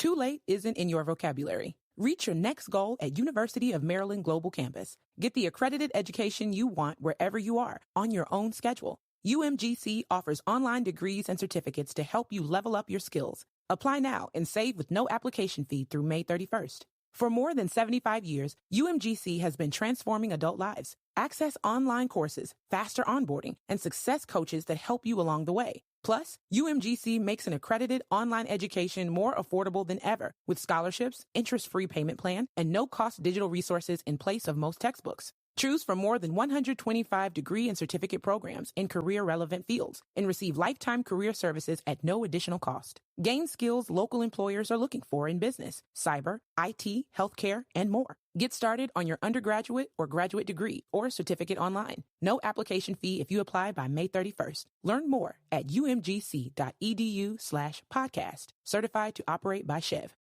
Too late isn't in your vocabulary. Reach your next goal at University of Maryland Global Campus. Get the accredited education you want wherever you are, on your own schedule. UMGC offers online degrees and certificates to help you level up your skills. Apply now and save with no application fee through May 31st. For more than 75 years, UMGC has been transforming adult lives. Access online courses, faster onboarding, and success coaches that help you along the way. Plus, UMGC makes an accredited online education more affordable than ever, with scholarships, interest-free payment plan, and no-cost digital resources in place of most textbooks. Choose from more than 125 degree and certificate programs in career-relevant fields and receive lifetime career services at no additional cost. Gain skills local employers are looking for in business, cyber, IT, healthcare, and more. Get started on your undergraduate or graduate degree or certificate online. No application fee if you apply by May 31st. Learn more at umgc.edu/podcast. Certified to operate by Chev.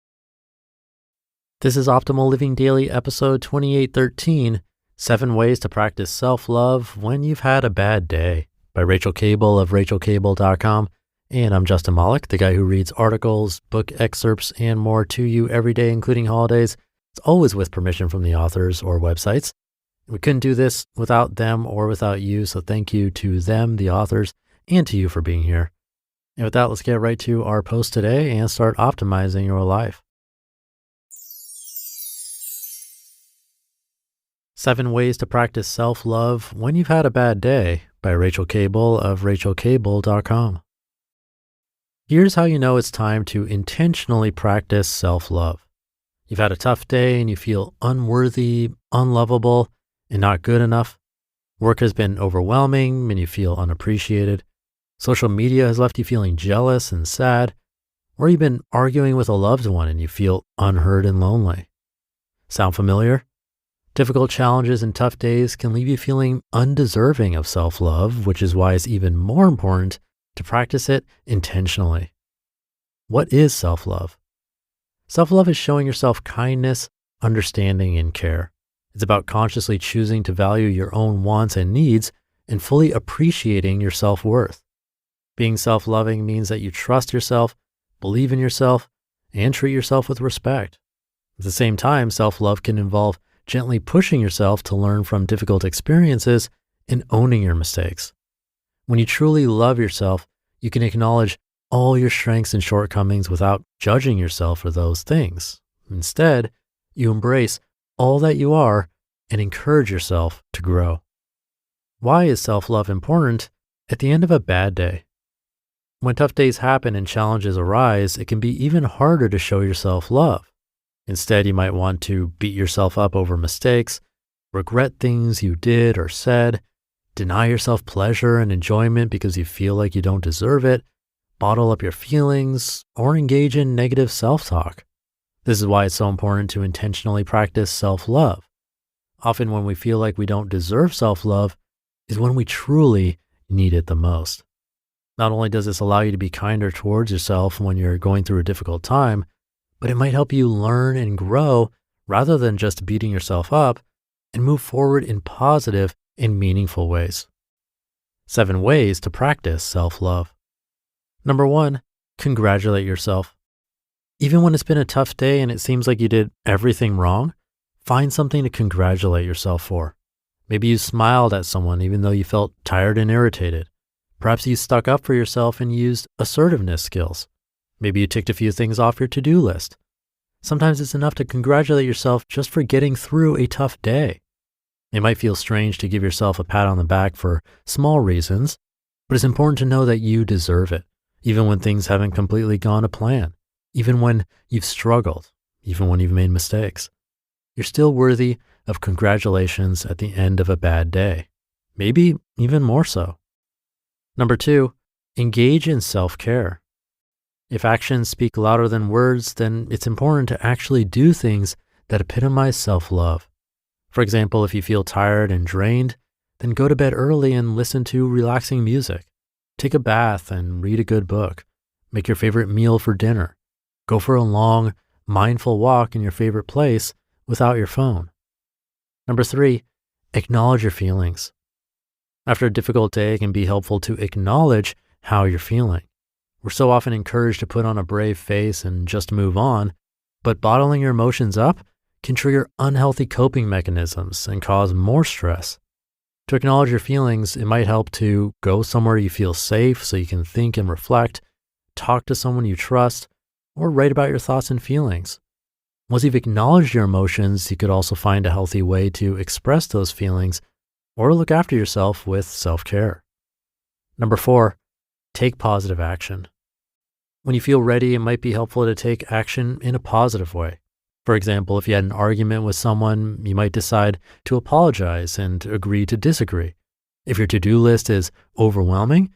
This is Optimal Living Daily, episode 2813, 7 Ways to Practice Self-Love When You've Had a Bad Day, by Rachael Kable of rachaelkable.com. And I'm Justin Malik, the guy who reads articles, book excerpts, and more to you every day, including holidays. It's always with permission from the authors or websites. We couldn't do this without them or without you, so thank you to them, the authors, and to you for being here. And with that, let's get right to our post today and start optimizing your life. 7 Ways to Practice Self-Love When You've Had a Bad Day, by Rachael Kable of rachaelkable.com. Here's how you know it's time to intentionally practice self-love. You've had a tough day and you feel unworthy, unlovable, and not good enough. Work has been overwhelming and you feel unappreciated. Social media has left you feeling jealous and sad. Or you've been arguing with a loved one and you feel unheard and lonely. Sound familiar? Difficult challenges and tough days can leave you feeling undeserving of self-love, which is why it's even more important to practice it intentionally. What is self-love? Self-love is showing yourself kindness, understanding, and care. It's about consciously choosing to value your own wants and needs and fully appreciating your self-worth. Being self-loving means that you trust yourself, believe in yourself, and treat yourself with respect. At the same time, self-love can involve gently pushing yourself to learn from difficult experiences and owning your mistakes. When you truly love yourself, you can acknowledge all your strengths and shortcomings without judging yourself for those things. Instead, you embrace all that you are and encourage yourself to grow. Why is self-love important at the end of a bad day? When tough days happen and challenges arise, it can be even harder to show yourself love. Instead, you might want to beat yourself up over mistakes, regret things you did or said, deny yourself pleasure and enjoyment because you feel like you don't deserve it, bottle up your feelings, or engage in negative self-talk. This is why it's so important to intentionally practice self-love. Often when we feel like we don't deserve self-love is when we truly need it the most. Not only does this allow you to be kinder towards yourself when you're going through a difficult time, but it might help you learn and grow rather than just beating yourself up and move forward in positive and meaningful ways. 7 ways to practice self-love. Number 1, congratulate yourself. Even when it's been a tough day and it seems like you did everything wrong, find something to congratulate yourself for. Maybe you smiled at someone even though you felt tired and irritated. Perhaps you stuck up for yourself and used assertiveness skills. Maybe you ticked a few things off your to-do list. Sometimes it's enough to congratulate yourself just for getting through a tough day. It might feel strange to give yourself a pat on the back for small reasons, but it's important to know that you deserve it, even when things haven't completely gone to plan, even when you've struggled, even when you've made mistakes. You're still worthy of congratulations at the end of a bad day, maybe even more so. Number 2, engage in self-care. If actions speak louder than words, then it's important to actually do things that epitomize self-love. For example, if you feel tired and drained, then go to bed early and listen to relaxing music. Take a bath and read a good book. Make your favorite meal for dinner. Go for a long, mindful walk in your favorite place without your phone. Number 3, acknowledge your feelings. After a difficult day, it can be helpful to acknowledge how you're feeling. We're so often encouraged to put on a brave face and just move on, but bottling your emotions up can trigger unhealthy coping mechanisms and cause more stress. To acknowledge your feelings, it might help to go somewhere you feel safe so you can think and reflect, talk to someone you trust, or write about your thoughts and feelings. Once you've acknowledged your emotions, you could also find a healthy way to express those feelings or look after yourself with self-care. Number 4, take positive action. When you feel ready, it might be helpful to take action in a positive way. For example, if you had an argument with someone, you might decide to apologize and agree to disagree. If your to-do list is overwhelming,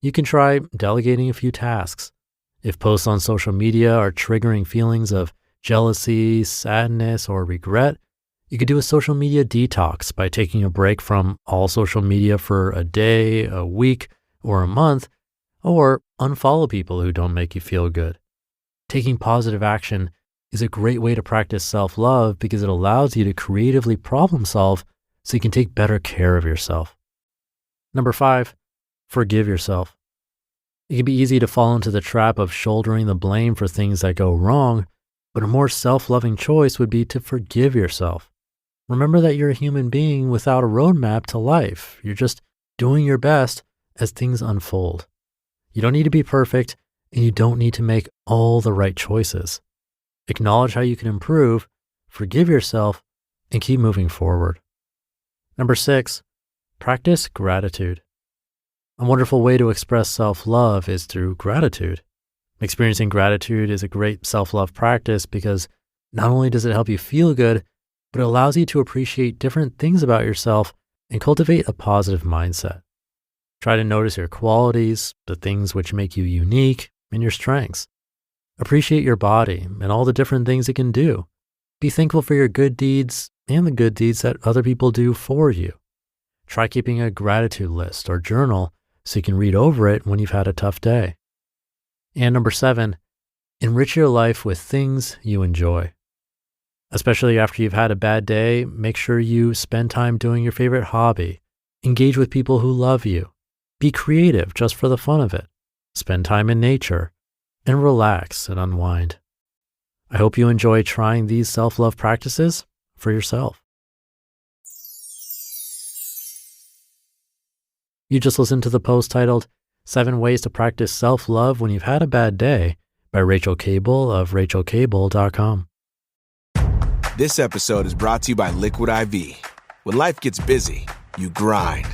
you can try delegating a few tasks. If posts on social media are triggering feelings of jealousy, sadness, or regret, you could do a social media detox by taking a break from all social media for a day, a week, or a month, or unfollow people who don't make you feel good. Taking positive action is a great way to practice self-love because it allows you to creatively problem solve so you can take better care of yourself. Number 5, forgive yourself. It can be easy to fall into the trap of shouldering the blame for things that go wrong, but a more self-loving choice would be to forgive yourself. Remember that you're a human being without a roadmap to life. You're just doing your best as things unfold. You don't need to be perfect, and you don't need to make all the right choices. Acknowledge how you can improve, forgive yourself, and keep moving forward. Number 6, practice gratitude. A wonderful way to express self-love is through gratitude. Experiencing gratitude is a great self-love practice because not only does it help you feel good, but it allows you to appreciate different things about yourself and cultivate a positive mindset. Try to notice your qualities, the things which make you unique, and your strengths. Appreciate your body and all the different things it can do. Be thankful for your good deeds and the good deeds that other people do for you. Try keeping a gratitude list or journal so you can read over it when you've had a tough day. And number 7, enrich your life with things you enjoy. Especially after you've had a bad day, make sure you spend time doing your favorite hobby. Engage with people who love you. Be creative just for the fun of it. Spend time in nature and relax and unwind. I hope you enjoy trying these self-love practices for yourself. You just listened to the post titled 7 Ways to Practice Self-Love When You've Had a Bad Day by Rachael Kable of RachelKable.com. This episode is brought to you by Liquid IV. When life gets busy, you grind,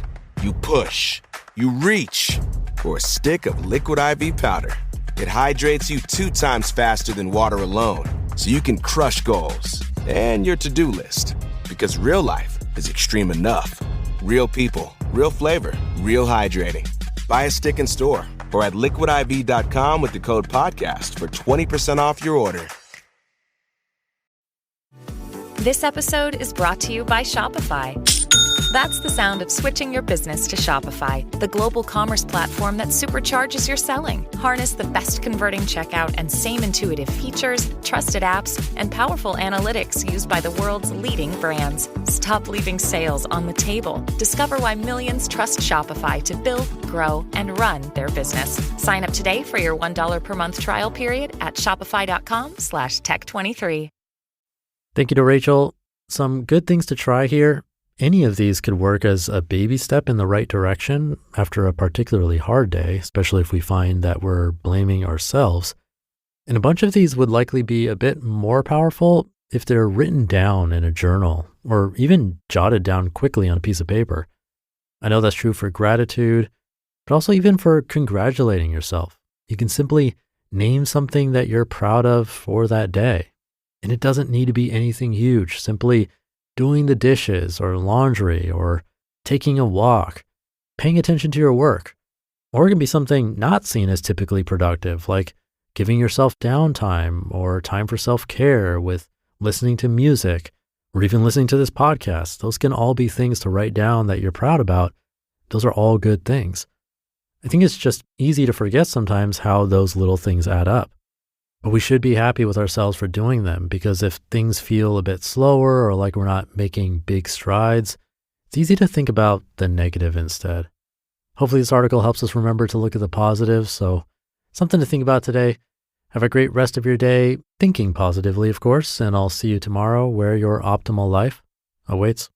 you push, you reach for a stick of Liquid IV powder. It hydrates you 2 times faster than water alone, so you can crush goals and your to-do list. Because real life is extreme enough. Real people, real flavor, real hydrating. Buy a stick in store or at liquidiv.com with the code podcast for 20% off your order. This episode is brought to you by Shopify. That's the sound of switching your business to Shopify, the global commerce platform that supercharges your selling. Harness the best converting checkout and same intuitive features, trusted apps, and powerful analytics used by the world's leading brands. Stop leaving sales on the table. Discover why millions trust Shopify to build, grow, and run their business. Sign up today for your $1 per month trial period at shopify.com/tech23. Thank you to Rachel. Some good things to try here. Any of these could work as a baby step in the right direction after a particularly hard day, especially if we find that we're blaming ourselves. And a bunch of these would likely be a bit more powerful if they're written down in a journal or even jotted down quickly on a piece of paper. I know that's true for gratitude, but also even for congratulating yourself. You can simply name something that you're proud of for that day. And it doesn't need to be anything huge, simply doing the dishes or laundry or taking a walk, paying attention to your work. Or it can be something not seen as typically productive, like giving yourself downtime or time for self-care with listening to music or even listening to this podcast. Those can all be things to write down that you're proud about. Those are all good things. I think it's just easy to forget sometimes how those little things add up. But we should be happy with ourselves for doing them, because if things feel a bit slower or like we're not making big strides, it's easy to think about the negative instead. Hopefully this article helps us remember to look at the positive. So Something to think about today. Have a great rest of your day, thinking positively, of course, and I'll see you tomorrow where your optimal life awaits.